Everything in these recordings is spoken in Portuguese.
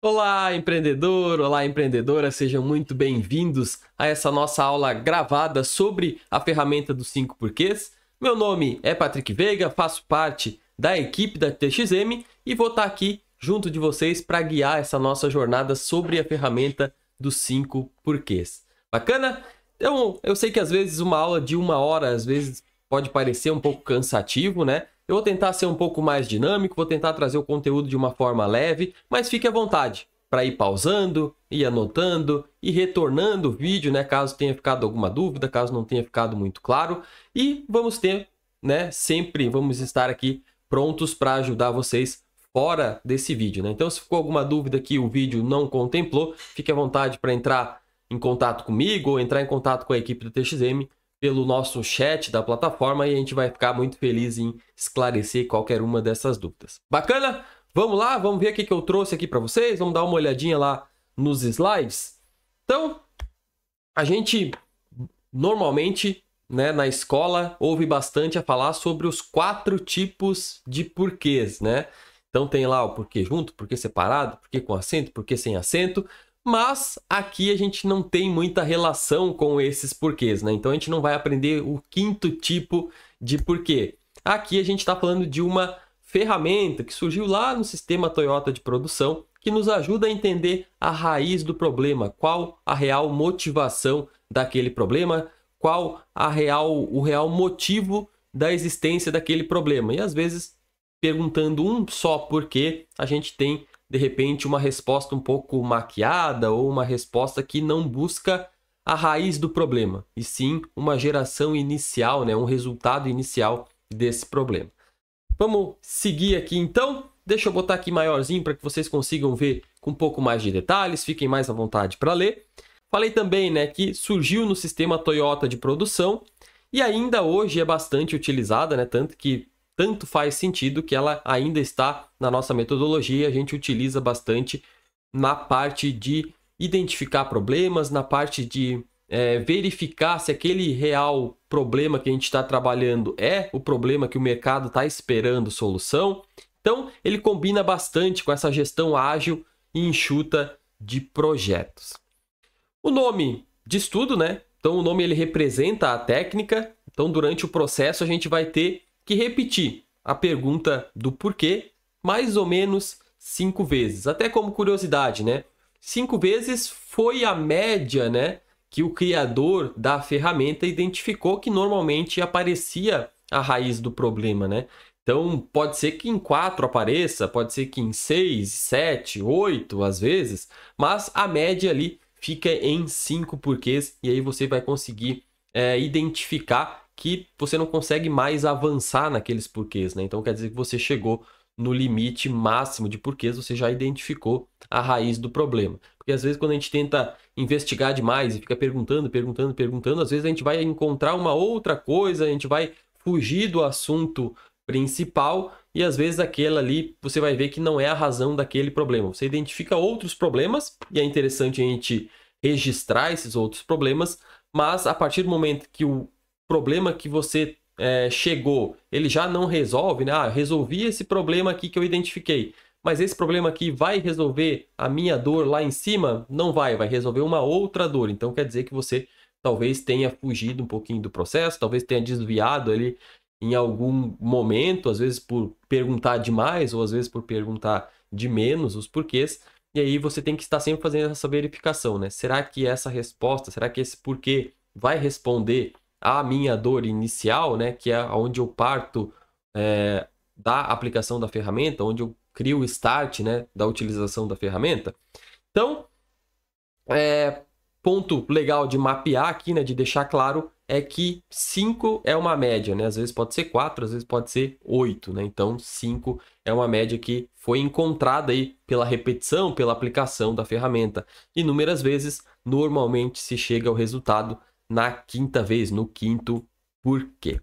Olá, empreendedor! Olá, empreendedora! Sejam muito bem-vindos a essa nossa aula gravada sobre a ferramenta dos 5 porquês. Meu nome é Patrick Veiga, faço parte da equipe da TXM e vou estar aqui junto de vocês para guiar essa nossa jornada sobre a ferramenta dos 5 porquês. Bacana? Então, eu sei que às vezes uma aula de 1 hora, às vezes pode parecer um pouco cansativo, né? Eu vou tentar ser um pouco mais dinâmico, vou tentar trazer o conteúdo de uma forma leve, mas fique à vontade para ir pausando, ir anotando e retornando o vídeo, né? Caso tenha ficado alguma dúvida, caso não tenha ficado muito claro. E vamos ter, né? Sempre vamos estar aqui prontos para ajudar vocês fora desse vídeo, né? Então, se ficou alguma dúvida que o vídeo não contemplou, fique à vontade para entrar em contato comigo ou entrar em contato com a equipe do TXM pelo nosso chat da plataforma e a gente vai ficar muito feliz em esclarecer qualquer uma dessas dúvidas. Bacana? Vamos lá, vamos ver o que eu trouxe aqui para vocês, vamos dar uma olhadinha lá nos slides. Então, a gente normalmente, né, na escola ouve bastante a falar sobre os 4 tipos de porquês, né? Então tem lá o porquê junto, porquê separado, porquê com acento, porquê sem acento. Mas aqui a gente não tem muita relação com esses porquês, né? Então a gente não vai aprender o 5º tipo de porquê. Aqui a gente está falando de uma ferramenta que surgiu lá no sistema Toyota de produção, que nos ajuda a entender a raiz do problema, qual a real motivação daquele problema, qual o real motivo da existência daquele problema. E às vezes, perguntando um só porquê, a gente tem de repente uma resposta um pouco maquiada ou uma resposta que não busca a raiz do problema, e sim uma geração inicial, né, um resultado inicial desse problema. Vamos seguir aqui então. Deixa eu botar aqui maiorzinho para que vocês consigam ver com um pouco mais de detalhes, fiquem mais à vontade para ler. Falei também, né, que surgiu no sistema Toyota de produção e ainda hoje é bastante utilizada, né, tanto faz sentido que ela ainda está na nossa metodologia e a gente utiliza bastante na parte de identificar problemas, na parte de verificar se aquele real problema que a gente está trabalhando é o problema que o mercado está esperando solução. Então, ele combina bastante com essa gestão ágil e enxuta de projetos. O nome de estudo, né? Então, o nome ele representa a técnica. Então, durante o processo, a gente vai ter que repetir a pergunta do porquê mais ou menos 5 vezes. Até como curiosidade, né? 5 vezes foi a média, né, que o criador da ferramenta identificou que normalmente aparecia a raiz do problema, né? Então, pode ser que em 4 apareça, pode ser que em 6, 7, 8 às vezes, mas a média ali fica em 5 porquês e aí você vai conseguir identificar que você não consegue mais avançar naqueles porquês, né? Então quer dizer que você chegou no limite máximo de porquês, você já identificou a raiz do problema. Porque às vezes quando a gente tenta investigar demais e fica perguntando, às vezes a gente vai encontrar uma outra coisa, a gente vai fugir do assunto principal e às vezes aquela ali você vai ver que não é a razão daquele problema. Você identifica outros problemas e é interessante a gente registrar esses outros problemas, mas a partir do momento que o problema que você chegou, ele já não resolve, né? Ah, resolvi esse problema aqui que eu identifiquei, mas esse problema aqui vai resolver a minha dor lá em cima? Não vai resolver uma outra dor. Então quer dizer que você talvez tenha fugido um pouquinho do processo, talvez tenha desviado ali em algum momento, às vezes por perguntar demais ou às vezes por perguntar de menos os porquês. E aí você tem que estar sempre fazendo essa verificação, né? Será que essa resposta, será que esse porquê vai responder a minha dor inicial, né, que é onde eu parto da aplicação da ferramenta, onde eu crio o start, né, da utilização da ferramenta? Então, ponto legal de mapear aqui, né, de deixar claro, é que 5 é uma média, né? Às vezes pode ser 4, às vezes pode ser 8, né? Então, 5 é uma média que foi encontrada aí pela repetição, pela aplicação da ferramenta. Inúmeras vezes, normalmente se chega ao resultado na 5ª vez, no 5º porquê.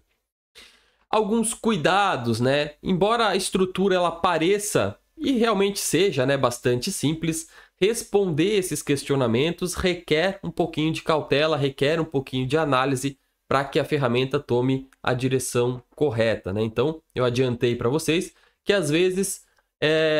Alguns cuidados, né? Embora a estrutura ela pareça e realmente seja, né, bastante simples, responder esses questionamentos requer um pouquinho de cautela, requer um pouquinho de análise para que a ferramenta tome a direção correta, né? Então, eu adiantei para vocês que às vezes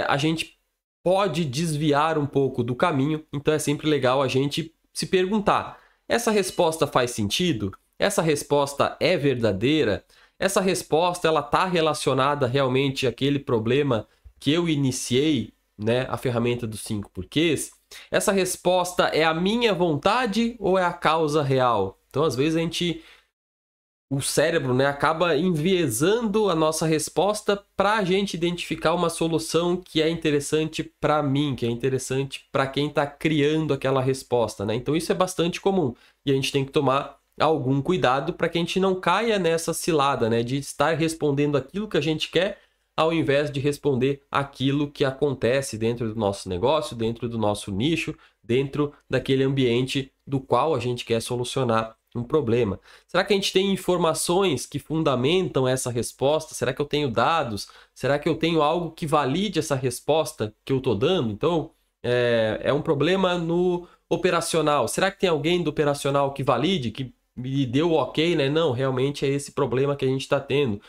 a gente pode desviar um pouco do caminho, então é sempre legal a gente se perguntar: essa resposta faz sentido? Essa resposta é verdadeira? Essa resposta ela está relacionada realmente àquele problema que eu iniciei, né, a ferramenta dos 5 porquês? Essa resposta é a minha vontade ou é a causa real? Então, às vezes, o cérebro, né, acaba enviesando a nossa resposta para a gente identificar uma solução que é interessante para mim, que é interessante para quem está criando aquela resposta, né? Então, isso é bastante comum e a gente tem que tomar algum cuidado para que a gente não caia nessa cilada, né, de estar respondendo aquilo que a gente quer ao invés de responder aquilo que acontece dentro do nosso negócio, dentro do nosso nicho, dentro daquele ambiente do qual a gente quer solucionar um problema. Será que a gente tem informações que fundamentam essa resposta? Será que eu tenho dados? Será que eu tenho algo que valide essa resposta que eu estou dando? Então, é um problema no operacional. Será que tem alguém do operacional que valide, que me deu o ok, né? Não, realmente é esse problema que a gente está tendo.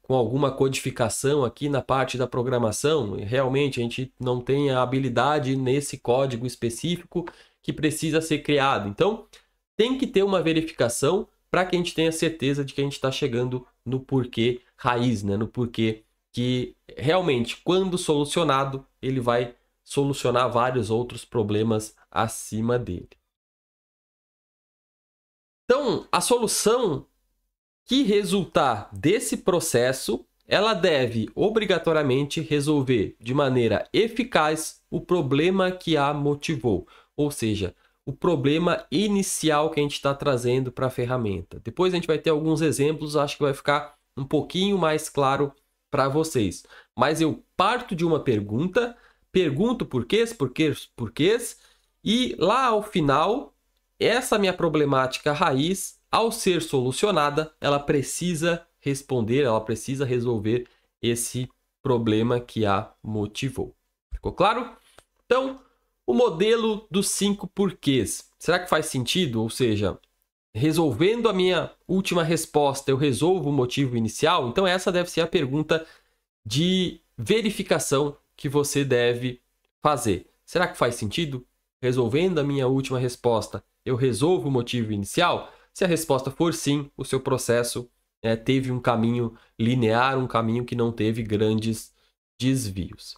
Com alguma codificação aqui na parte da programação, realmente a gente não tem a habilidade nesse código específico que precisa ser criado. Então, tem que ter uma verificação para que a gente tenha certeza de que a gente está chegando no porquê raiz, né? No porquê que realmente, quando solucionado, ele vai solucionar vários outros problemas acima dele. Então, a solução que resultar desse processo, ela deve obrigatoriamente resolver de maneira eficaz o problema que a motivou, ou seja, o problema inicial que a gente está trazendo para a ferramenta. Depois a gente vai ter alguns exemplos, acho que vai ficar um pouquinho mais claro para vocês. Mas eu parto de uma pergunta, pergunto porquês, e lá ao final, essa minha problemática raiz, ao ser solucionada, ela precisa responder, ela precisa resolver esse problema que a motivou. Ficou claro? Então, o modelo dos 5 porquês. Será que faz sentido? Ou seja, resolvendo a minha última resposta, eu resolvo o motivo inicial? Então, essa deve ser a pergunta de verificação que você deve fazer. Será que faz sentido? Resolvendo a minha última resposta, eu resolvo o motivo inicial? Se a resposta for sim, o seu processo teve um caminho linear, um caminho que não teve grandes desvios.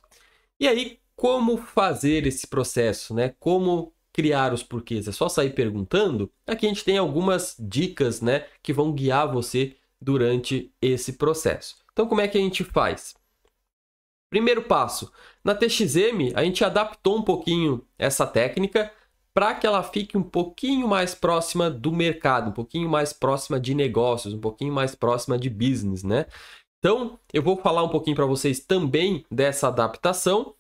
E aí, como fazer esse processo, né? Como criar os porquês? É só sair perguntando? Aqui a gente tem algumas dicas, né, que vão guiar você durante esse processo. Então, como é que a gente faz? Primeiro passo, na TXM a gente adaptou um pouquinho essa técnica para que ela fique um pouquinho mais próxima do mercado, um pouquinho mais próxima de negócios, um pouquinho mais próxima de business, né? Então, eu vou falar um pouquinho para vocês também dessa adaptação,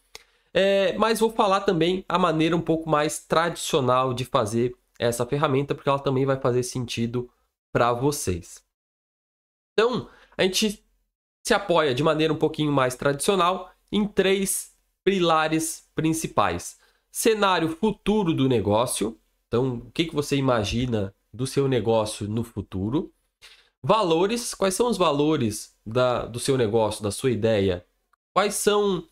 mas vou falar também a maneira um pouco mais tradicional de fazer essa ferramenta, porque ela também vai fazer sentido para vocês. Então, a gente se apoia de maneira um pouquinho mais tradicional em 3 pilares principais. Cenário futuro do negócio. Então, o que você imagina do seu negócio no futuro? Valores. Quais são os valores do seu negócio, da sua ideia? Quais são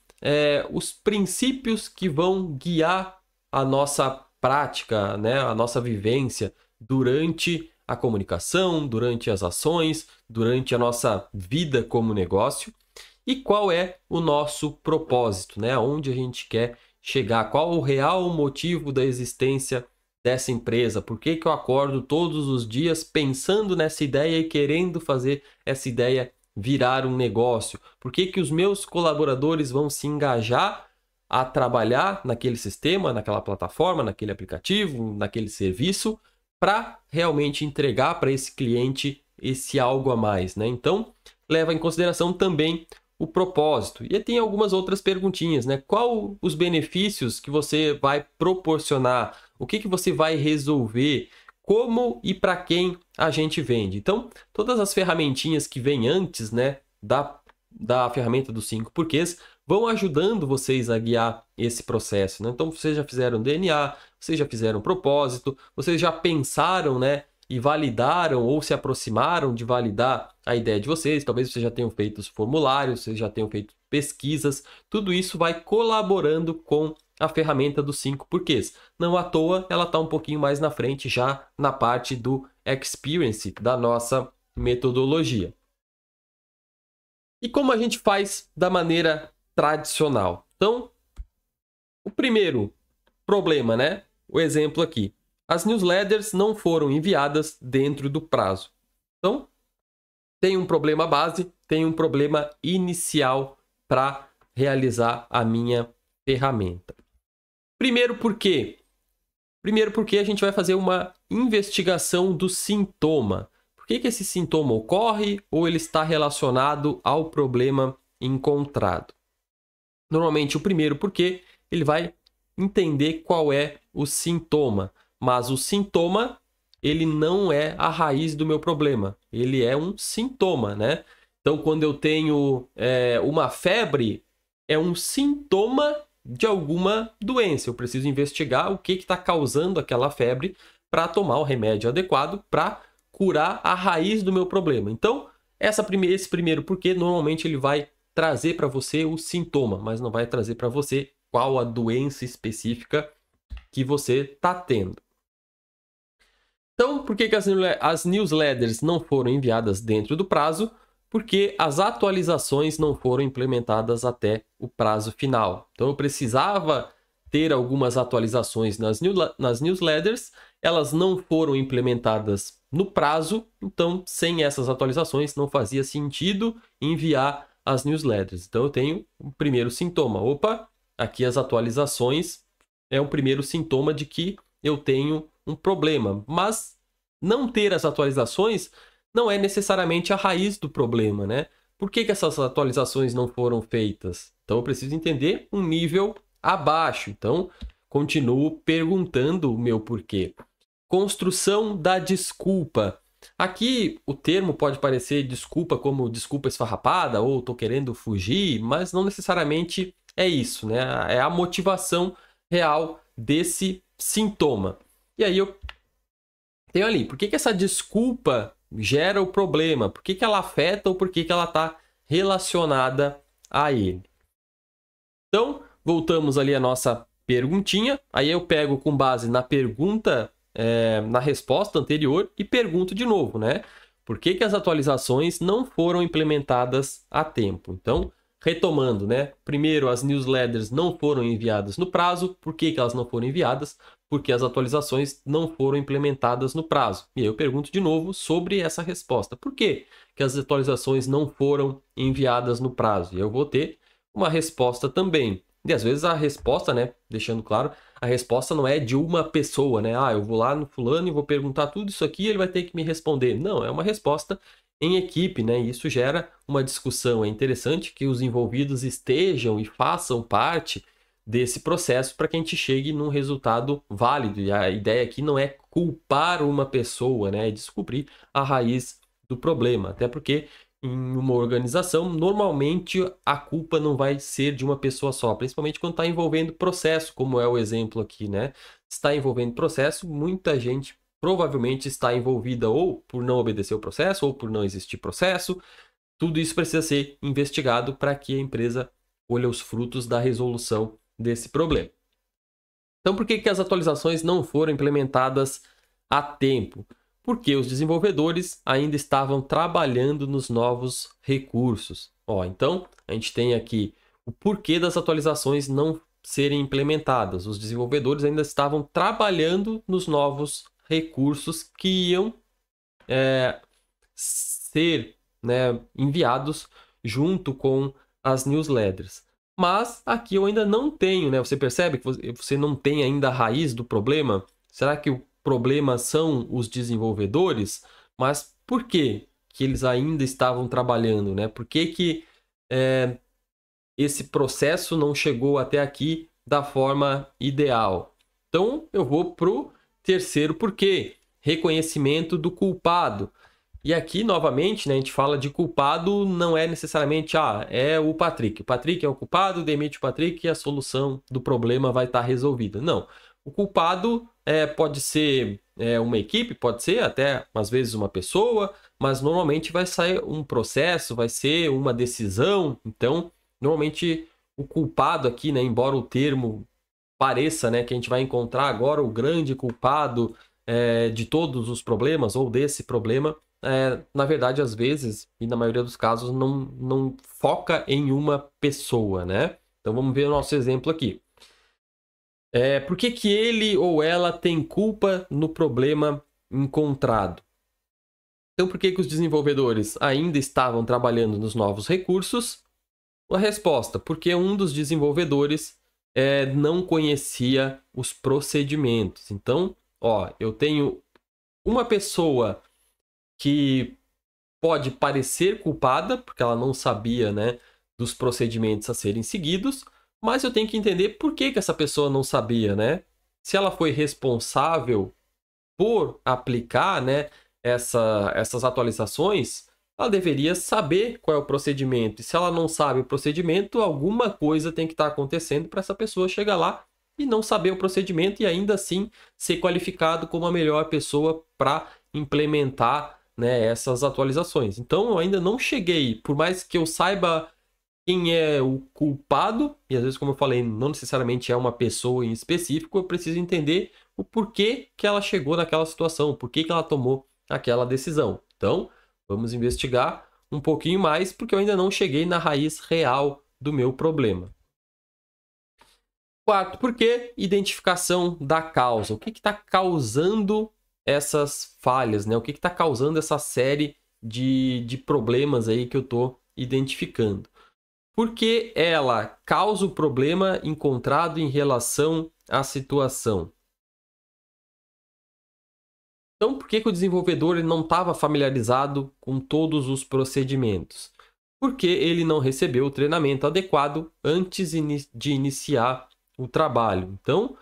os princípios que vão guiar a nossa prática, né? A nossa vivência durante a comunicação, durante as ações, durante a nossa vida como negócio? E qual é o nosso propósito, né? Aonde a gente quer chegar? Qual o real motivo da existência dessa empresa? Por que eu acordo todos os dias pensando nessa ideia e querendo fazer essa ideia virar um negócio? Por que os meus colaboradores vão se engajar a trabalhar naquele sistema, naquela plataforma, naquele aplicativo, naquele serviço, para realmente entregar para esse cliente esse algo a mais, né? Então, leva em consideração também o propósito. E tem algumas outras perguntinhas, né? Qual os benefícios que você vai proporcionar? O que você vai resolver? Como e para quem a gente vende? Então, todas as ferramentinhas que vêm antes, né, da ferramenta dos 5 porquês vão ajudando vocês a guiar esse processo, né? Então, vocês já fizeram DNA, vocês já fizeram propósito, vocês já pensaram, né, e validaram ou se aproximaram de validar a ideia de vocês. Talvez vocês já tenham feito os formulários, vocês já tenham feito pesquisas. Tudo isso vai colaborando com a ferramenta dos 5 porquês. Não à toa, ela está um pouquinho mais na frente, já na parte do experience da nossa metodologia. E como a gente faz da maneira tradicional? Então, o primeiro problema, né? O exemplo aqui. As newsletters não foram enviadas dentro do prazo. Então, tem um problema base, tem um problema inicial para realizar a minha ferramenta. Primeiro, por quê? Primeiro, porque a gente vai fazer uma investigação do sintoma. Por que esse sintoma ocorre ou ele está relacionado ao problema encontrado? Normalmente, o primeiro, porque ele vai entender qual é o sintoma. Mas o sintoma, ele não é a raiz do meu problema. Ele é um sintoma, né? Então, quando eu tenho uma febre, é um sintoma de alguma doença. Eu preciso investigar o que está causando aquela febre para tomar o remédio adequado para curar a raiz do meu problema. Então, esse primeiro porquê, normalmente ele vai trazer para você o sintoma, mas não vai trazer para você qual a doença específica que você está tendo. Então, por que as newsletters não foram enviadas dentro do prazo? Porque as atualizações não foram implementadas até o prazo final. Então, eu precisava ter algumas atualizações nas newsletters, elas não foram implementadas no prazo, então, sem essas atualizações, não fazia sentido enviar as newsletters. Então, eu tenho o primeiro sintoma. Opa, aqui as atualizações é o primeiro sintoma de que eu tenho um problema, mas não ter as atualizações não é necessariamente a raiz do problema, né? Por que essas atualizações não foram feitas? Então, eu preciso entender um nível abaixo. Então, continuo perguntando o meu porquê. Construção da desculpa. Aqui, o termo pode parecer desculpa como desculpa esfarrapada ou estou querendo fugir, mas não necessariamente é isso, né? É a motivação real desse sintoma. E aí eu tenho ali, por que essa desculpa gera o problema? Por que ela afeta ou por que ela está relacionada a ele? Então, voltamos ali à nossa perguntinha. Aí eu pego com base na pergunta, na resposta anterior e pergunto de novo, né? Por que as atualizações não foram implementadas a tempo? Então, retomando, né? Primeiro, as newsletters não foram enviadas no prazo. Por que elas não foram enviadas? Porque as atualizações não foram implementadas no prazo. E aí eu pergunto de novo sobre essa resposta. Por que as atualizações não foram enviadas no prazo? E eu vou ter uma resposta também. E às vezes a resposta, né, deixando claro, a resposta não é de uma pessoa, né? Ah, eu vou lá no fulano e vou perguntar tudo isso aqui e ele vai ter que me responder. Não, é uma resposta em equipe, né? E isso gera uma discussão. É interessante que os envolvidos estejam e façam parte desse processo para que a gente chegue num resultado válido. E a ideia aqui não é culpar uma pessoa, né? É descobrir a raiz do problema. Até porque em uma organização, normalmente a culpa não vai ser de uma pessoa só, principalmente quando está envolvendo processo, como é o exemplo aqui, né? Está envolvendo processo, muita gente provavelmente está envolvida ou por não obedecer o processo ou por não existir processo. Tudo isso precisa ser investigado para que a empresa colha os frutos da resolução desse problema. Então, por que as atualizações não foram implementadas a tempo? Porque os desenvolvedores ainda estavam trabalhando nos novos recursos. Então, a gente tem aqui o porquê das atualizações não serem implementadas. Os desenvolvedores ainda estavam trabalhando nos novos recursos que iam ser, né, enviados junto com as newsletters. Mas aqui eu ainda não tenho, né? Você percebe que você não tem ainda a raiz do problema? Será que o problema são os desenvolvedores? Mas por que eles ainda estavam trabalhando, né? Por que esse processo não chegou até aqui da forma ideal? Então, eu vou para o terceiro porquê. Reconhecimento do culpado. E aqui, novamente, né, a gente fala de culpado, não é necessariamente, é o Patrick. O Patrick é o culpado, demite o Patrick e a solução do problema vai estar resolvida. Não. O culpado pode ser uma equipe, pode ser até às vezes uma pessoa, mas normalmente vai sair um processo, vai ser uma decisão. Então, normalmente o culpado aqui, né, embora o termo pareça, né, que a gente vai encontrar agora o grande culpado de todos os problemas ou desse problema, na verdade, às vezes, e na maioria dos casos, não foca em uma pessoa, né? Então vamos ver o nosso exemplo aqui. Por que que ele ou ela tem culpa no problema encontrado? Então, por que que os desenvolvedores ainda estavam trabalhando nos novos recursos? A resposta, porque um dos desenvolvedores não conhecia os procedimentos. Então, eu tenho uma pessoa que pode parecer culpada, porque ela não sabia, né, dos procedimentos a serem seguidos, mas eu tenho que entender por que que essa pessoa não sabia, né? Se ela foi responsável por aplicar, né, essas atualizações, ela deveria saber qual é o procedimento. E se ela não sabe o procedimento, alguma coisa tem que estar acontecendo para essa pessoa chegar lá e não saber o procedimento e ainda assim ser qualificado como a melhor pessoa para implementar, né, essas atualizações. Então, eu ainda não cheguei, por mais que eu saiba quem é o culpado, e às vezes, como eu falei, não necessariamente é uma pessoa em específico, eu preciso entender o porquê que ela chegou naquela situação, por que que ela tomou aquela decisão. Então, vamos investigar um pouquinho mais, porque eu ainda não cheguei na raiz real do meu problema. Quarto, por que identificação da causa? O que está causando essas falhas, né? O que está causando essa série de problemas aí que eu estou identificando? Porque ela causa o problema encontrado em relação à situação. Então, por que que o desenvolvedor ele não estava familiarizado com todos os procedimentos? Porque ele não recebeu o treinamento adequado antes de iniciar o trabalho. Então,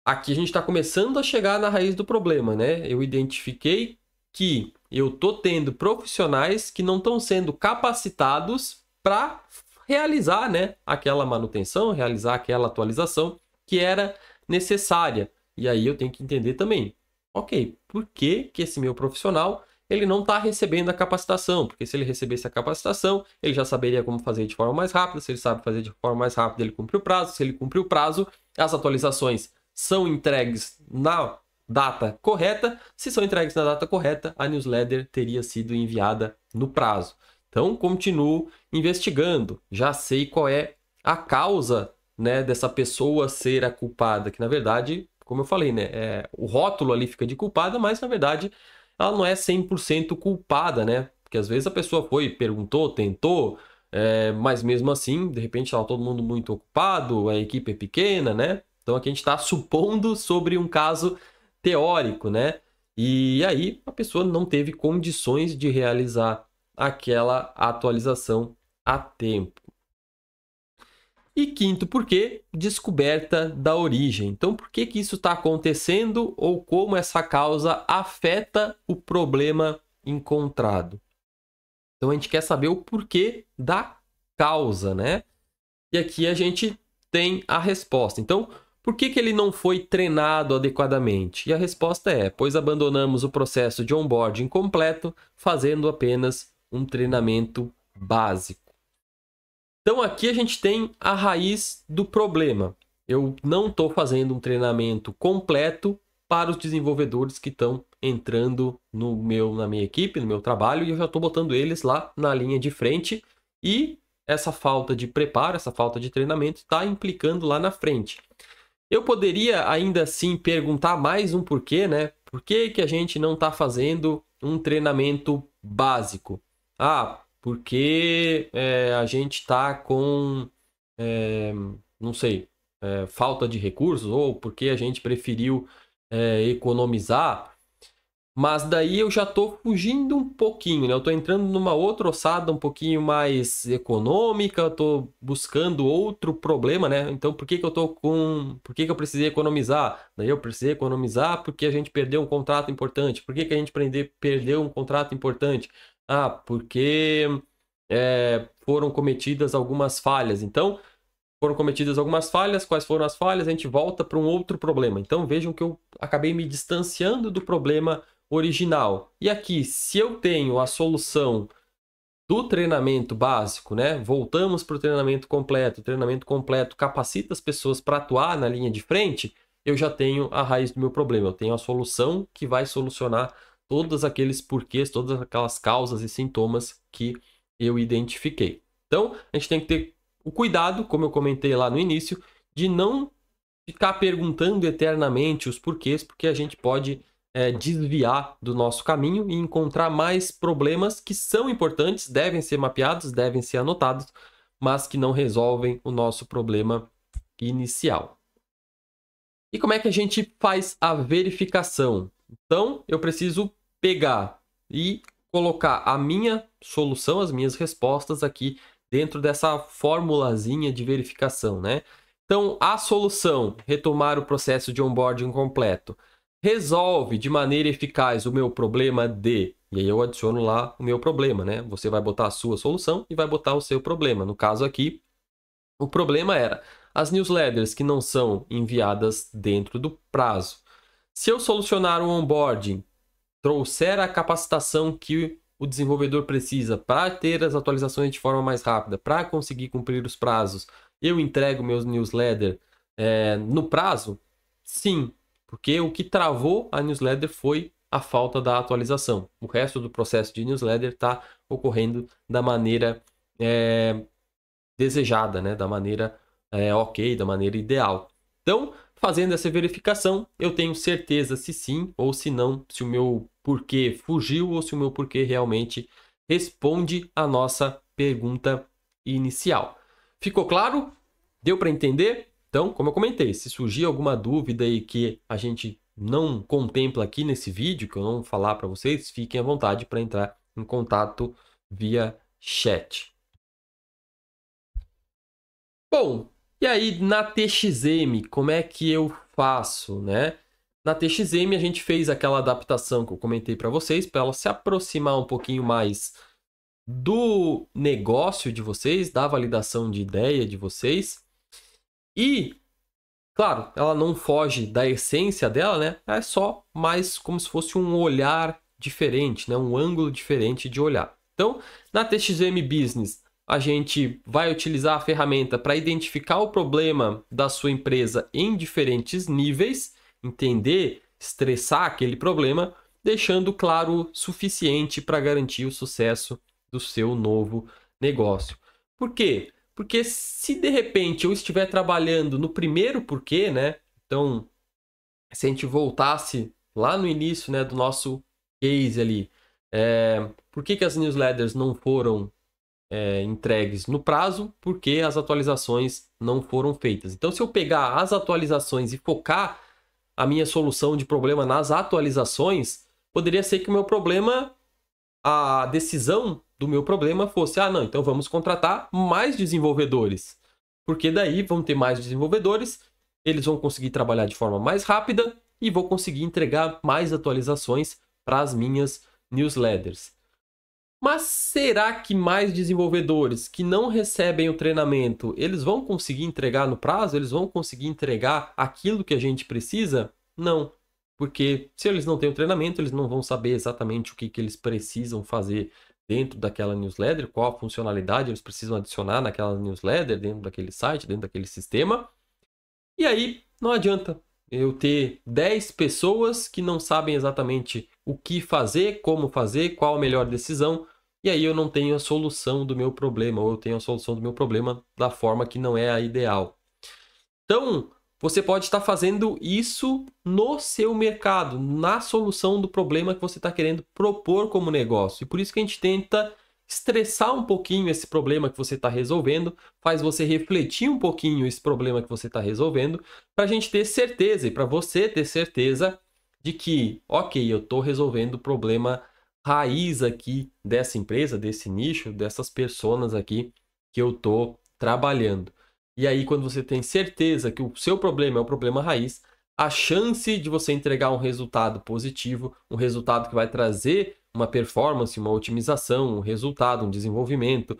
aqui a gente está começando a chegar na raiz do problema, né? Eu identifiquei que eu estou tendo profissionais que não estão sendo capacitados para realizar, né, aquela manutenção, realizar aquela atualização que era necessária. E aí eu tenho que entender também, ok, por que que esse meu profissional ele não está recebendo a capacitação? Porque se ele recebesse a capacitação, ele já saberia como fazer de forma mais rápida. Se ele sabe fazer de forma mais rápida, ele cumpre o prazo. Se ele cumpre o prazo, as atualizações são entregues na data correta. Se são entregues na data correta, a newsletter teria sido enviada no prazo. Então, continuo investigando. Já sei qual é a causa, né, dessa pessoa ser a culpada, que na verdade, como eu falei, né, o rótulo ali fica de culpada, mas na verdade ela não é 100% culpada, né? Porque às vezes a pessoa foi, perguntou, tentou, mas mesmo assim, de repente estava todo mundo muito ocupado, a equipe é pequena, né? Então aqui a gente está supondo sobre um caso teórico, né? E aí a pessoa não teve condições de realizar aquela atualização a tempo. E quinto, por quê? Descoberta da origem. Então, por que que isso está acontecendo ou como essa causa afeta o problema encontrado? Então, a gente quer saber o porquê da causa, né? E aqui a gente tem a resposta. Então, por que que ele não foi treinado adequadamente? E a resposta é, pois abandonamos o processo de onboarding completo, fazendo apenas um treinamento básico. Então, aqui a gente tem a raiz do problema. Eu não estou fazendo um treinamento completo para os desenvolvedores que estão entrando na minha equipe, no meu trabalho, e eu já estou botando eles lá na linha de frente. E essa falta de preparo, essa falta de treinamento está implicando lá na frente. Eu poderia ainda assim perguntar mais um porquê, né? Por que que a gente não está fazendo um treinamento básico? Porque a gente está com, não sei, falta de recursos, ou porque a gente preferiu economizar. Mas daí eu já estou fugindo um pouquinho, né? Eu estou entrando numa outra ossada um pouquinho mais econômica, estou buscando outro problema, né? Então, por que que por que que eu precisei economizar? Daí eu precisei economizar porque a gente perdeu um contrato importante. Por que que a gente perdeu um contrato importante? Porque foram cometidas algumas falhas. Então, foram cometidas algumas falhas. Quais foram as falhas? A gente volta para um outro problema. Então vejam que eu acabei me distanciando do problema original. E aqui, se eu tenho a solução do treinamento básico, né? Voltamos para o treinamento completo. O treinamento completo capacita as pessoas para atuar na linha de frente. Eu já tenho a raiz do meu problema. Eu tenho a solução que vai solucionar todos aqueles porquês, todas aquelas causas e sintomas que eu identifiquei. Então, a gente tem que ter o cuidado, como eu comentei lá no início, de não ficar perguntando eternamente os porquês, porque a gente pode desviar do nosso caminho e encontrar mais problemas que são importantes, devem ser mapeados, devem ser anotados, mas que não resolvem o nosso problema inicial. E como é que a gente faz a verificação? Então, eu preciso pegar e colocar a minha solução, as minhas respostas aqui dentro dessa formulazinha de verificação, né? Então, a solução, retomar o processo de onboarding completo, resolve de maneira eficaz o meu problema de... E aí eu adiciono lá o meu problema, né? Você vai botar a sua solução e vai botar o seu problema. No caso aqui, o problema era as newsletters que não são enviadas dentro do prazo. Se eu solucionar o onboarding, trouxer a capacitação que o desenvolvedor precisa para ter as atualizações de forma mais rápida, para conseguir cumprir os prazos, eu entrego meus newsletters no prazo? Sim, porque o que travou a newsletter foi a falta da atualização. O resto do processo de newsletter está ocorrendo da maneira desejada, né? Da maneira ok, da maneira ideal. Então, fazendo essa verificação, eu tenho certeza se sim ou se não, se o meu porquê fugiu ou se o meu porquê realmente responde à nossa pergunta inicial. Ficou claro? Deu para entender? Então, como eu comentei, se surgir alguma dúvida aí que a gente não contempla aqui nesse vídeo, que eu não vou falar para vocês, fiquem à vontade para entrar em contato via chat. Bom, e aí na TXM, como é que eu faço, né? Na TXM a gente fez aquela adaptação que eu comentei para vocês, para ela se aproximar um pouquinho mais do negócio de vocês, da validação de ideia de vocês. E, claro, ela não foge da essência dela, né? É só mais como se fosse um olhar diferente, né? Um ângulo diferente de olhar. Então, na TXM Business, a gente vai utilizar a ferramenta para identificar o problema da sua empresa em diferentes níveis, entender, estressar aquele problema, deixando claro o suficiente para garantir o sucesso do seu novo negócio. Por quê? Porque se de repente eu estiver trabalhando no primeiro porquê, né? Então, se a gente voltasse lá no início, né, do nosso case ali, por que as newsletters não foram entregues no prazo? Porque as atualizações não foram feitas. Então, se eu pegar as atualizações e focar a minha solução de problema nas atualizações, poderia ser que o meu problema, a decisão do meu problema fosse, não, então vamos contratar mais desenvolvedores. Porque daí vão ter mais desenvolvedores, eles vão conseguir trabalhar de forma mais rápida e vou conseguir entregar mais atualizações para as minhas newsletters. Mas será que mais desenvolvedores que não recebem o treinamento, eles vão conseguir entregar no prazo? Eles vão conseguir entregar aquilo que a gente precisa? Não, porque se eles não têm o treinamento, eles não vão saber exatamente o que eles precisam fazer dentro daquela newsletter, qual a funcionalidade eles precisam adicionar naquela newsletter, dentro daquele site, dentro daquele sistema. E aí, não adianta eu ter 10 pessoas que não sabem exatamente o que fazer, como fazer, qual a melhor decisão, e aí eu não tenho a solução do meu problema, ou eu tenho a solução do meu problema da forma que não é a ideal. Então, você pode estar fazendo isso no seu mercado, na solução do problema que você está querendo propor como negócio. E por isso que a gente tenta estressar um pouquinho esse problema que você está resolvendo, faz você refletir um pouquinho esse problema que você está resolvendo, para a gente ter certeza e para você ter certeza de que, ok, eu estou resolvendo o problema raiz aqui dessa empresa, desse nicho, dessas pessoas aqui que eu estou trabalhando. E aí, quando você tem certeza que o seu problema é o problema raiz, a chance de você entregar um resultado positivo, um resultado que vai trazer uma performance, uma otimização, um resultado, um desenvolvimento,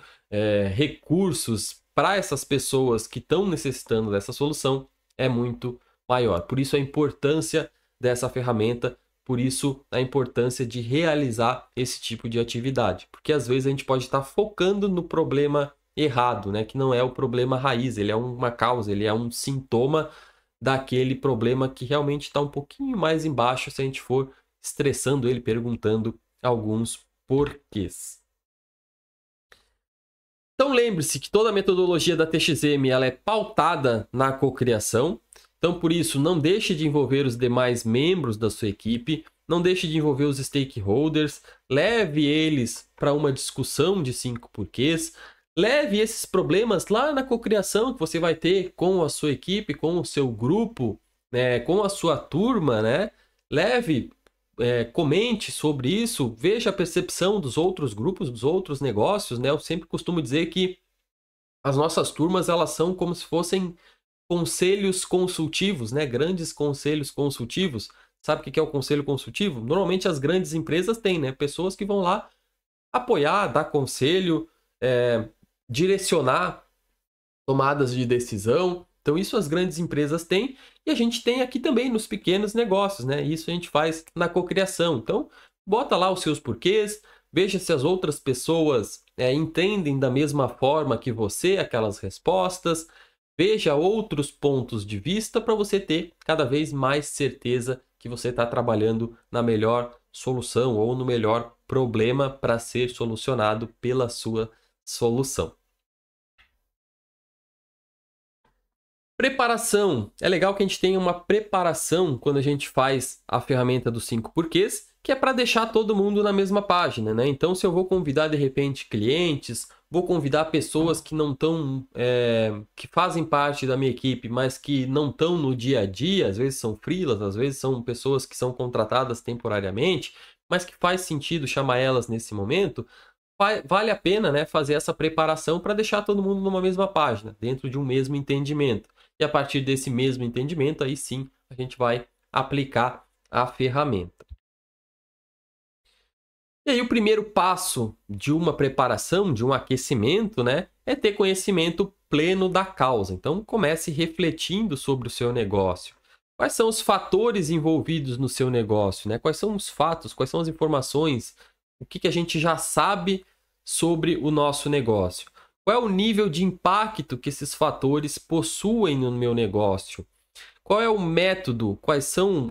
recursos para essas pessoas que estão necessitando dessa solução é muito maior. Por isso a importância dessa ferramenta, por isso a importância de realizar esse tipo de atividade. Porque às vezes a gente pode estar focando no problema errado, né? Que não é o problema raiz, ele é uma causa, ele é um sintoma daquele problema que realmente está um pouquinho mais embaixo se a gente for estressando ele, perguntando alguns porquês. Então lembre-se que toda a metodologia da TXM ela é pautada na cocriação. Então, por isso, não deixe de envolver os demais membros da sua equipe, não deixe de envolver os stakeholders, leve eles para uma discussão de 5 porquês, leve esses problemas lá na cocriação que você vai ter com a sua equipe, com o seu grupo, né, com a sua turma, né? Leve, comente sobre isso, veja a percepção dos outros grupos, dos outros negócios, né? Eu sempre costumo dizer que as nossas turmas elas são como se fossem conselhos consultivos, né? Grandes conselhos consultivos. Sabe o que é o conselho consultivo? Normalmente as grandes empresas têm, né? Pessoas que vão lá apoiar, dar conselho, direcionar tomadas de decisão. Então isso as grandes empresas têm e a gente tem aqui também nos pequenos negócios, né? Isso a gente faz na cocriação. Então bota lá os seus porquês, veja se as outras pessoas entendem da mesma forma que você aquelas respostas. Veja outros pontos de vista para você ter cada vez mais certeza que você está trabalhando na melhor solução ou no melhor problema para ser solucionado pela sua solução. Preparação. É legal que a gente tenha uma preparação quando a gente faz a ferramenta dos 5 porquês, que é para deixar todo mundo na mesma página, né? Então, se eu vou convidar de repente clientes, vou convidar pessoas que não estão, que fazem parte da minha equipe, mas que não estão no dia a dia, às vezes são freelas, às vezes são pessoas que são contratadas temporariamente, mas que faz sentido chamar elas nesse momento, vale a pena, né, fazer essa preparação para deixar todo mundo numa mesma página, dentro de um mesmo entendimento. E a partir desse mesmo entendimento, aí sim, a gente vai aplicar a ferramenta. E aí o primeiro passo de uma preparação, de um aquecimento, né, é ter conhecimento pleno da causa. Então comece refletindo sobre o seu negócio. Quais são os fatores envolvidos no seu negócio, né? Quais são os fatos, quais são as informações, o que a gente já sabe sobre o nosso negócio? Qual é o nível de impacto que esses fatores possuem no meu negócio? Qual é o método, quais são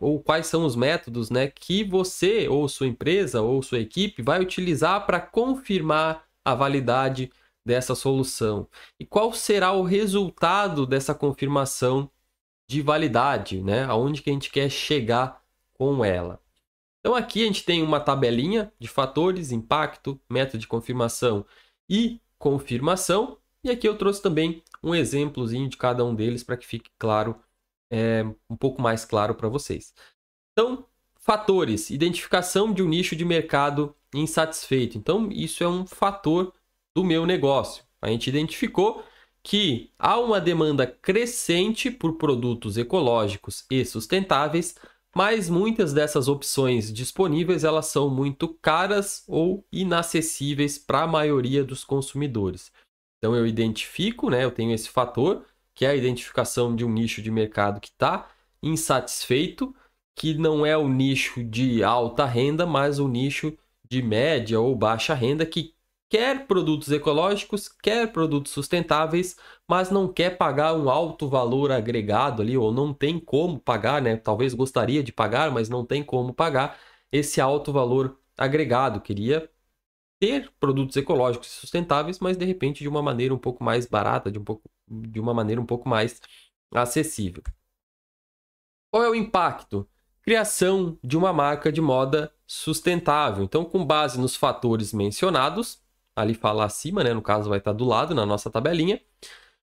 os métodos, né, que você ou sua empresa ou sua equipe vai utilizar para confirmar a validade dessa solução? E qual será o resultado dessa confirmação de validade, né? Aonde que a gente quer chegar com ela? Então aqui a gente tem uma tabelinha de fatores, impacto, método de confirmação e confirmação. E aqui eu trouxe também um exemplozinho de cada um deles para que fique claro, um pouco mais claro para vocês. Então, fatores, identificação de um nicho de mercado insatisfeito. Então, isso é um fator do meu negócio. A gente identificou que há uma demanda crescente por produtos ecológicos e sustentáveis, mas muitas dessas opções disponíveis elas são muito caras ou inacessíveis para a maioria dos consumidores. Então eu identifico, né, eu tenho esse fator, que é a identificação de um nicho de mercado que está insatisfeito, que não é o nicho de alta renda, mas o nicho de média ou baixa renda que quer produtos ecológicos, quer produtos sustentáveis, mas não quer pagar um alto valor agregado ali, ou não tem como pagar, né? Talvez gostaria de pagar, mas não tem como pagar esse alto valor agregado. Queria ter produtos ecológicos e sustentáveis, mas de repente de uma maneira um pouco mais barata, de uma maneira um pouco mais acessível. Qual é o impacto? Criação de uma marca de moda sustentável. Então, com base nos fatores mencionados, ali fala acima, né? No caso vai estar do lado na nossa tabelinha,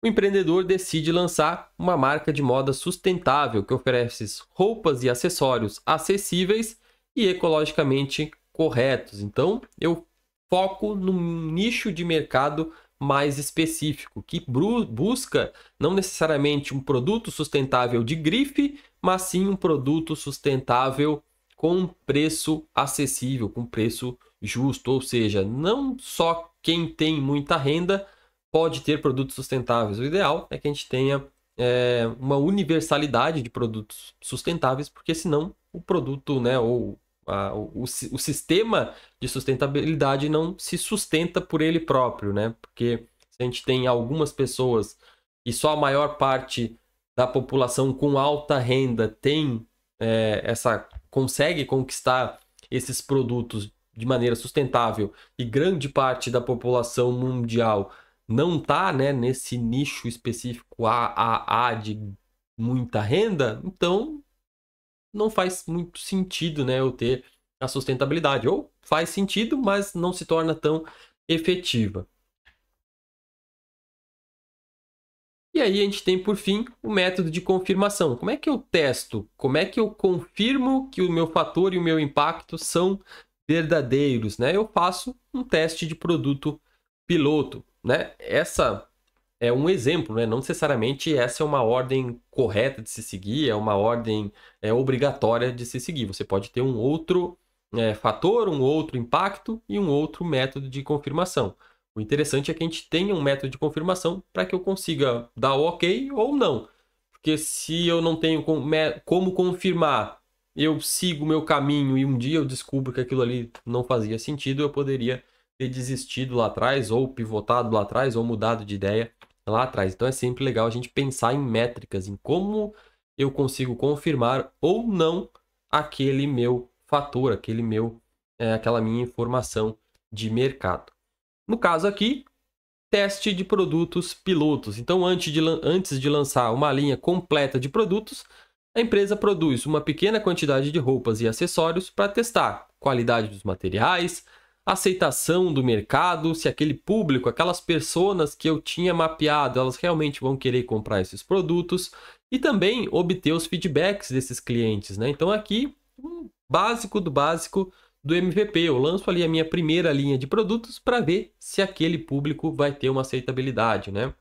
o empreendedor decide lançar uma marca de moda sustentável que oferece roupas e acessórios acessíveis e ecologicamente corretos. Então, eu foco num nicho de mercado mais específico, que busca não necessariamente um produto sustentável de grife, mas sim um produto sustentável com preço acessível, com preço justo. Ou seja, não só quem tem muita renda pode ter produtos sustentáveis. O ideal é que a gente tenha uma universalidade de produtos sustentáveis, porque senão o produto, né, ou o sistema de sustentabilidade não se sustenta por ele próprio, né? Porque se a gente tem algumas pessoas e só a maior parte da população com alta renda tem consegue conquistar esses produtos de maneira sustentável e grande parte da população mundial não está, né, nesse nicho específico AAA de muita renda, então não faz muito sentido, né, eu ter a sustentabilidade. Ou faz sentido, mas não se torna tão efetiva. E aí a gente tem, por fim, o método de confirmação. Como é que eu testo? Como é que eu confirmo que o meu fator e o meu impacto são verdadeiros, né? Eu faço um teste de produto piloto, né? Essa é um exemplo, né? Não necessariamente essa é uma ordem correta de se seguir, é uma ordem obrigatória de se seguir. Você pode ter um outro fator, um outro impacto e um outro método de confirmação. O interessante é que a gente tenha um método de confirmação para que eu consiga dar o ok ou não. Porque se eu não tenho como confirmar, eu sigo o meu caminho e um dia eu descubro que aquilo ali não fazia sentido, eu poderia ter desistido lá atrás, ou pivotado lá atrás, ou mudado de ideia lá atrás. Então é sempre legal a gente pensar em métricas, em como eu consigo confirmar ou não aquele meu fator, aquela minha informação de mercado. No caso aqui, teste de produtos pilotos. Então, antes de lançar uma linha completa de produtos, a empresa produz uma pequena quantidade de roupas e acessórios para testar qualidade dos materiais, aceitação do mercado, se aquele público, aquelas pessoas que eu tinha mapeado, elas realmente vão querer comprar esses produtos, e também obter os feedbacks desses clientes, né? Então aqui, um básico do básico do MVP. Eu lanço ali a minha primeira linha de produtos para ver se aquele público vai ter uma aceitabilidade, né?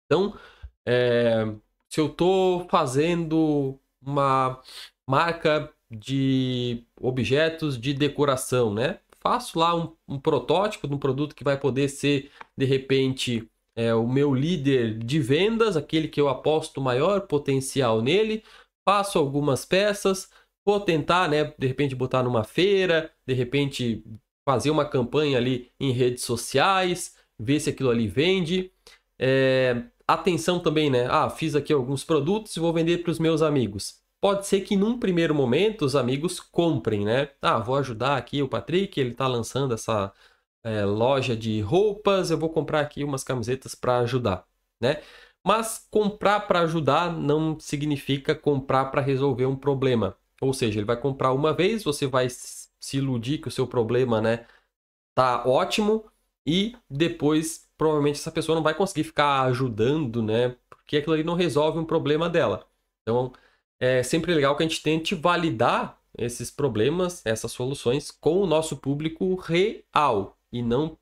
Então, se eu estou fazendo uma marca de objetos de decoração, né? Faço lá um protótipo de um produto que vai poder ser, de repente, o meu líder de vendas, aquele que eu aposto maior potencial nele. Faço algumas peças, vou tentar, né, de repente, botar numa feira, de repente, fazer uma campanha ali em redes sociais, ver se aquilo ali vende. Atenção também, né? Fiz aqui alguns produtos e vou vender para os meus amigos. Pode ser que num primeiro momento os amigos comprem, né? Vou ajudar aqui o Patrick, ele está lançando essa loja de roupas, eu vou comprar aqui umas camisetas para ajudar, né? Mas comprar para ajudar não significa comprar para resolver um problema. Ou seja, ele vai comprar uma vez, você vai se iludir que o seu problema, né, tá ótimo, e depois provavelmente essa pessoa não vai conseguir ficar ajudando, né, porque aquilo ali não resolve um problema dela. Então, é sempre legal que a gente tente validar esses problemas, essas soluções com o nosso público real e não,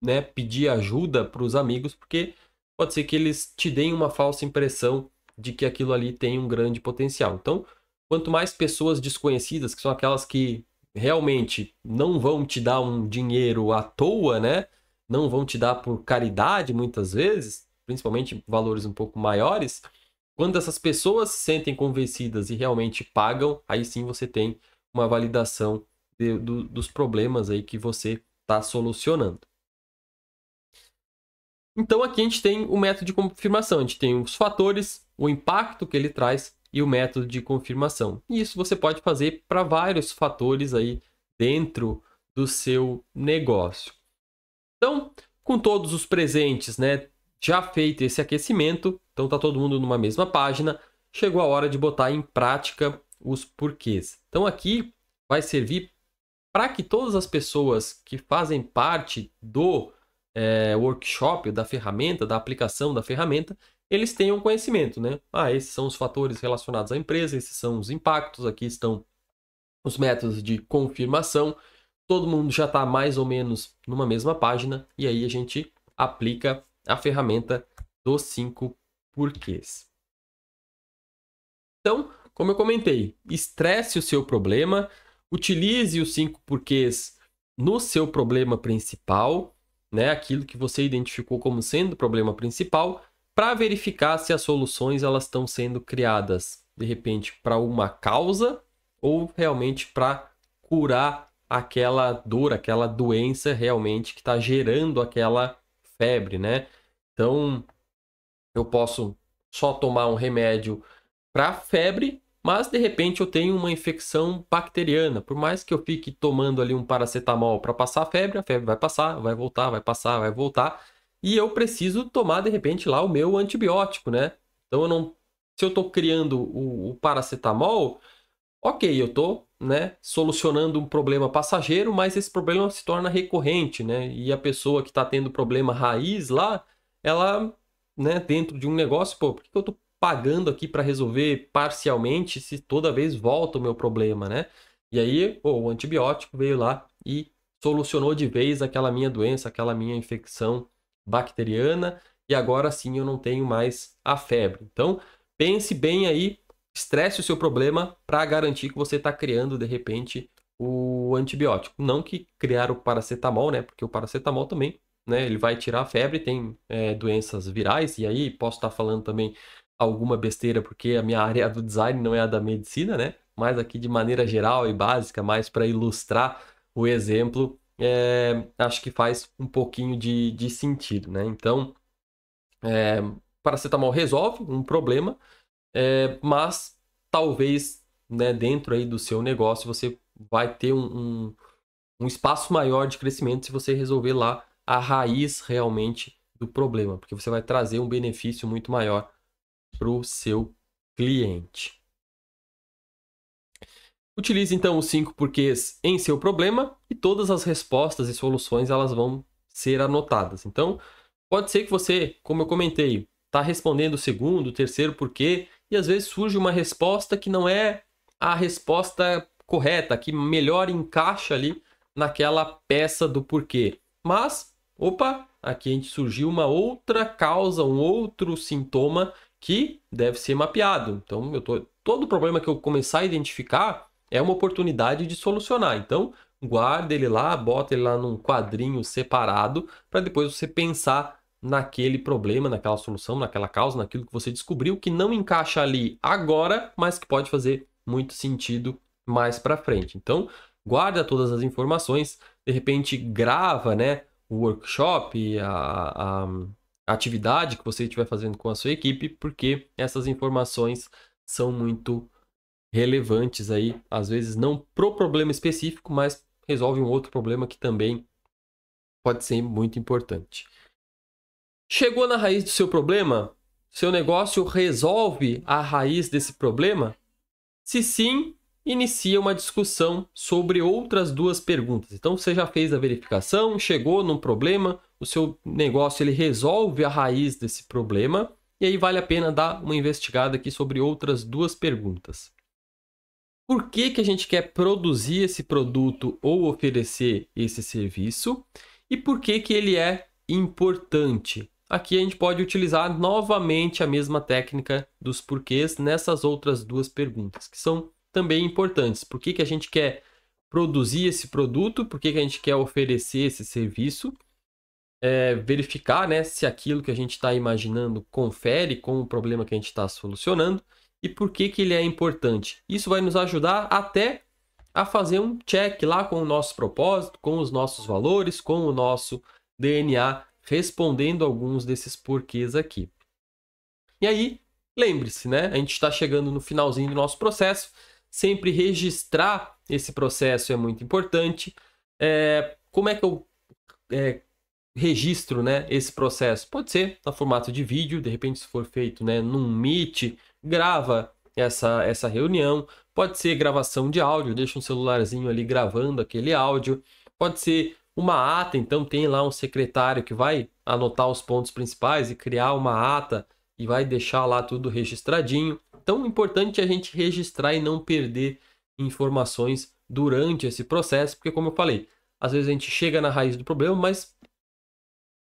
né, pedir ajuda para os amigos, porque pode ser que eles te deem uma falsa impressão de que aquilo ali tem um grande potencial. Então, quanto mais pessoas desconhecidas, que são aquelas que realmente não vão te dar um dinheiro à toa, né? Não vão te dar por caridade muitas vezes, principalmente valores um pouco maiores. Quando essas pessoas se sentem convencidas e realmente pagam, aí sim você tem uma validação dos problemas aí que você está solucionando. Então aqui a gente tem o método de confirmação, a gente tem os fatores, o impacto que ele traz e o método de confirmação. E isso você pode fazer para vários fatores aí dentro do seu negócio. Então, com todos os presentes, né, já feito esse aquecimento, então tá todo mundo numa mesma página, chegou a hora de botar em prática os porquês. Então aqui vai servir para que todas as pessoas que fazem parte do workshop, da ferramenta, da aplicação da ferramenta, eles tenham conhecimento, né? Esses são os fatores relacionados à empresa, esses são os impactos, aqui estão os métodos de confirmação. Todo mundo já está mais ou menos numa mesma página e aí a gente aplica a ferramenta dos 5 porquês. Então, como eu comentei, estresse o seu problema, utilize os 5 porquês no seu problema principal, né, aquilo que você identificou como sendo o problema principal, para verificar se as soluções elas estão sendo criadas, de repente, para uma causa ou realmente para curar aquela dor, aquela doença realmente que está gerando aquela febre, né? Então, eu posso só tomar um remédio para febre, mas de repente eu tenho uma infecção bacteriana. Por mais que eu fique tomando ali um paracetamol para passar a febre vai passar, vai voltar, vai passar, vai voltar. E eu preciso tomar de repente lá o meu antibiótico, né? Então eu não, se eu estou criando o paracetamol, ok, eu estou, né, solucionando um problema passageiro, mas esse problema se torna recorrente, né? E a pessoa que está tendo problema raiz lá, ela, né, dentro de um negócio, pô, por que eu estou pagando aqui para resolver parcialmente se toda vez volta o meu problema, né? E aí, pô, o antibiótico veio lá e solucionou de vez aquela minha doença, aquela minha infecção bacteriana, e agora sim eu não tenho mais a febre. Então, pense bem aí, estresse o seu problema para garantir que você está criando, de repente, o antibiótico. Não que criar o paracetamol, né? Porque o paracetamol também, né, ele vai tirar a febre, tem doenças virais, e aí posso estar falando também alguma besteira, porque a minha área do design não é a da medicina, né? Mas aqui de maneira geral e básica, mais para ilustrar o exemplo, acho que faz um pouquinho de sentido, né? Então, paracetamol resolve um problema, mas talvez, né, dentro aí do seu negócio você vai ter um espaço maior de crescimento se você resolver lá a raiz realmente do problema, porque você vai trazer um benefício muito maior para o seu cliente. Utilize então os 5 porquês em seu problema e todas as respostas e soluções elas vão ser anotadas. Então, pode ser que você, como eu comentei, está respondendo o segundo, o terceiro porquê e às vezes surge uma resposta que não é a resposta correta, que melhor encaixa ali naquela peça do porquê. Mas, opa, aqui a gente surgiu uma outra causa, um outro sintoma que deve ser mapeado. Então, todo problema que eu começar a identificar é uma oportunidade de solucionar. Então, guarda ele lá, bota ele lá num quadrinho separado para depois você pensar naquele problema, naquela solução, naquela causa, naquilo que você descobriu que não encaixa ali agora, mas que pode fazer muito sentido mais para frente. Então, guarda todas as informações, de repente grava, né, o workshop, a atividade que você estiver fazendo com a sua equipe, porque essas informações são muito relevantes aí, às vezes não pro problema específico, mas resolve um outro problema que também pode ser muito importante. Chegou na raiz do seu problema? Seu negócio resolve a raiz desse problema? Se sim, inicia uma discussão sobre outras duas perguntas. Então, você já fez a verificação, chegou num problema, o seu negócio ele resolve a raiz desse problema, e aí vale a pena dar uma investigada aqui sobre outras duas perguntas. Por que que a gente quer produzir esse produto ou oferecer esse serviço? E por que que ele é importante? Aqui a gente pode utilizar novamente a mesma técnica dos porquês nessas outras duas perguntas, que são também importantes. Por que que a gente quer produzir esse produto? Por que que a gente quer oferecer esse serviço? Verificar, né, se aquilo que a gente está imaginando confere com o problema que a gente está solucionando e por que que ele é importante. Isso vai nos ajudar até a fazer um check lá com o nosso propósito, com os nossos valores, com o nosso DNA, respondendo alguns desses porquês aqui. E aí, lembre-se, né? A gente está chegando no finalzinho do nosso processo. Sempre registrar esse processo é muito importante. Como é que eu registro, né, esse processo? Pode ser no formato de vídeo, de repente se for feito, né, num Meet, grava essa reunião. Pode ser gravação de áudio, deixa um celularzinho ali gravando aquele áudio. Pode ser uma ata, então tem lá um secretário que vai anotar os pontos principais e criar uma ata e vai deixar lá tudo registradinho. Então, o importante é a gente registrar e não perder informações durante esse processo, porque como eu falei, às vezes a gente chega na raiz do problema, mas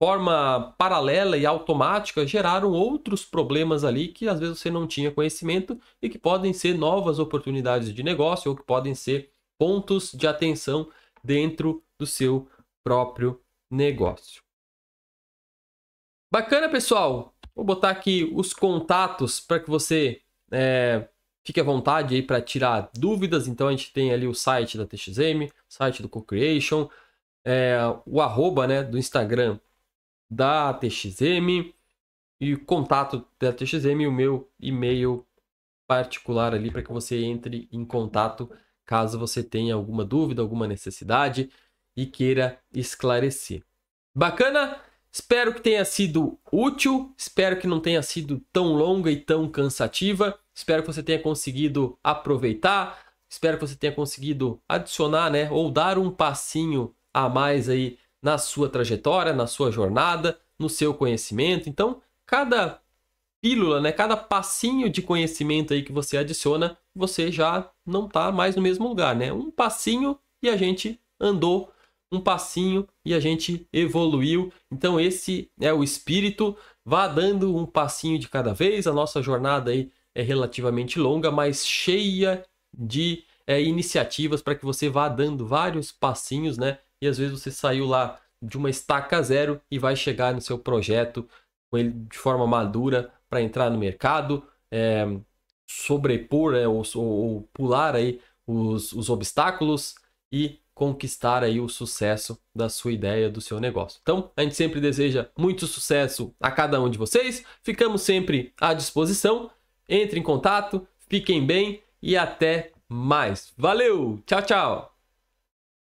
forma paralela e automática geraram outros problemas ali que às vezes você não tinha conhecimento e que podem ser novas oportunidades de negócio ou que podem ser pontos de atenção dentro do seu próprio negócio. Bacana, pessoal. Vou botar aqui os contatos para que você fique à vontade aí para tirar dúvidas. Então a gente tem ali o site da TXM, site do CoCreation, o arroba, né, do Instagram da TXM e o contato da TXM e o meu e-mail particular ali para que você entre em contato caso você tenha alguma dúvida, alguma necessidade e queira esclarecer. Bacana? Espero que tenha sido útil, espero que não tenha sido tão longa e tão cansativa, espero que você tenha conseguido aproveitar, espero que você tenha conseguido adicionar, né, ou dar um passinho a mais aí na sua trajetória, na sua jornada, no seu conhecimento. Então, cada pílula, né, cada passinho de conhecimento aí que você adiciona, você já não está mais no mesmo lugar, né? Um passinho e a gente andou, um passinho e a gente evoluiu. Então esse é o espírito. Vá dando um passinho de cada vez. A nossa jornada aí é relativamente longa, mas cheia de iniciativas para que você vá dando vários passinhos, né? E às vezes você saiu lá de uma estaca zero e vai chegar no seu projeto com ele de forma madura para entrar no mercado, sobrepor ou pular aí os obstáculos e conquistar aí o sucesso da sua ideia, do seu negócio. Então, a gente sempre deseja muito sucesso a cada um de vocês. Ficamos sempre à disposição. Entre em contato, fiquem bem e até mais. Valeu! Tchau, tchau!